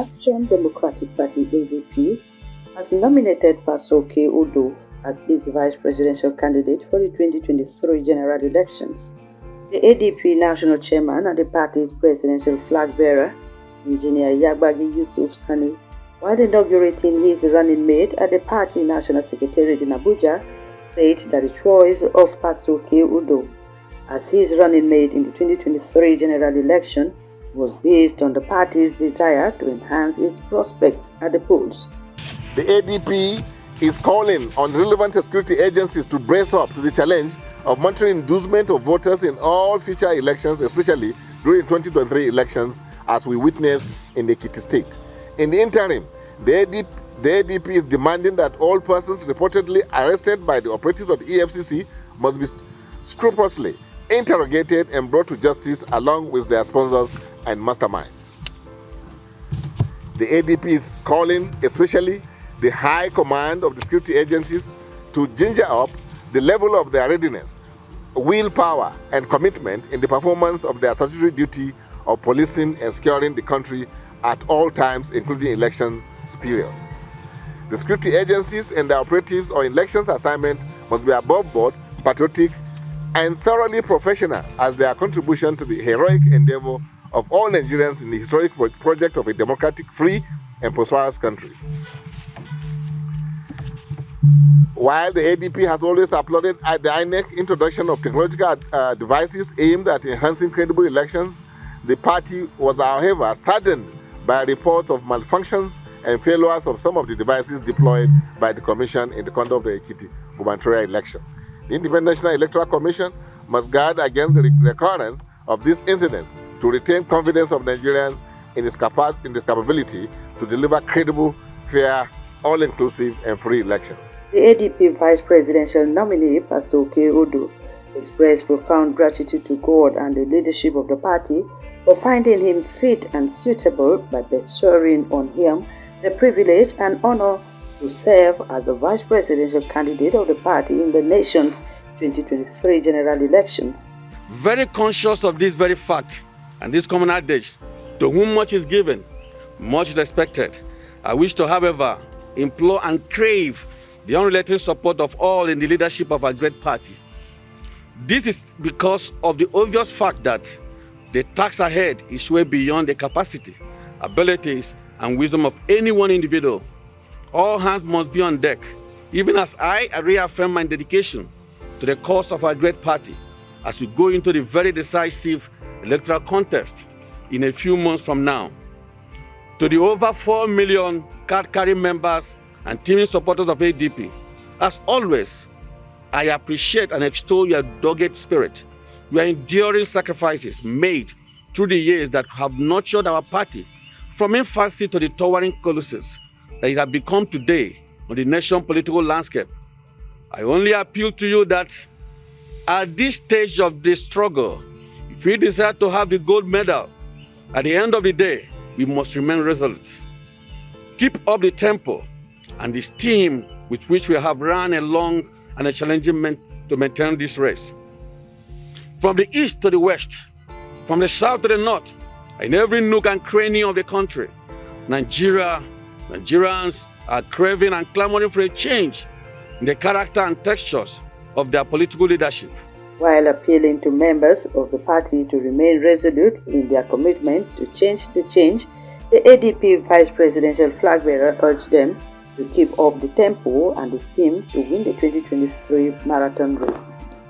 Action Democratic Party (ADP) has nominated Pasoke Udo as its vice presidential candidate for the 2023 general elections. The ADP national chairman and the party's presidential flag-bearer, Engineer Yagbagi Yusuf Sani, while inaugurating his running mate at the party national secretariat in Abuja, said that the choice of Pasoke Udo as his running mate in the 2023 general election was based on the party's desire to enhance its prospects at the polls. The ADP is calling on relevant security agencies to brace up to the challenge of monitoring inducement of voters in all future elections, especially during the 2023 elections, as we witnessed in the Ekiti state. In the interim, the ADP is demanding that all persons reportedly arrested by the operatives of the EFCC must be scrupulously interrogated and brought to justice along with their sponsors and masterminds. The ADP is calling especially the high command of the security agencies to ginger up the level of their readiness, willpower, and commitment in the performance of their statutory duty of policing and securing the country at all times, including election period. The security agencies and their operatives on elections assignment must be above board, patriotic, and thoroughly professional as their contribution to the heroic endeavor of all Nigerians in the historic project of a democratic, free, and prosperous country. While the ADP has always applauded the INEC introduction of technological devices aimed at enhancing credible elections, the party was, however, saddened by reports of malfunctions and failures of some of the devices deployed by the Commission in the conduct of the Ekiti gubernatorial election. The Independent National Electoral Commission must guard against the recurrence of these incidents to retain confidence of Nigerians in its capability to deliver credible, fair, all-inclusive, and free elections. The ADP vice presidential nominee, Pasoke Udo, expressed profound gratitude to God and the leadership of the party for finding him fit and suitable by bestowing on him the privilege and honor to serve as the vice presidential candidate of the party in the nation's 2023 general elections. Very conscious of this very fact and this common adage, to whom much is given, much is expected, I wish to, however, implore and crave the unrelenting support of all in the leadership of our great party. This is because of the obvious fact that the task ahead is way beyond the capacity, abilities, and wisdom of any one individual. All hands must be on deck, even as I reaffirm my dedication to the cause of our great party as we go into the very decisive electoral contest in a few months from now. To the over 4 million card-carrying members and teaming supporters of ADP, as always, I appreciate and extol your dogged spirit, your enduring sacrifices made through the years that have nurtured our party from infancy to the towering colossus that it has become today on the national political landscape. I only appeal to you that at this stage of the struggle, if we desire to have the gold medal, at the end of the day, we must remain resolute. Keep up the tempo and the steam with which we have run a long and a challenging to maintain this race. From the east to the west, from the south to the north, in every nook and cranny of the country, Nigerians are craving and clamoring for a change in the character and textures of their political leadership. While appealing to members of the party to remain resolute in their commitment to change the change, the ADP vice presidential flag-bearer urged them to keep up the tempo and the steam to win the 2023 marathon race.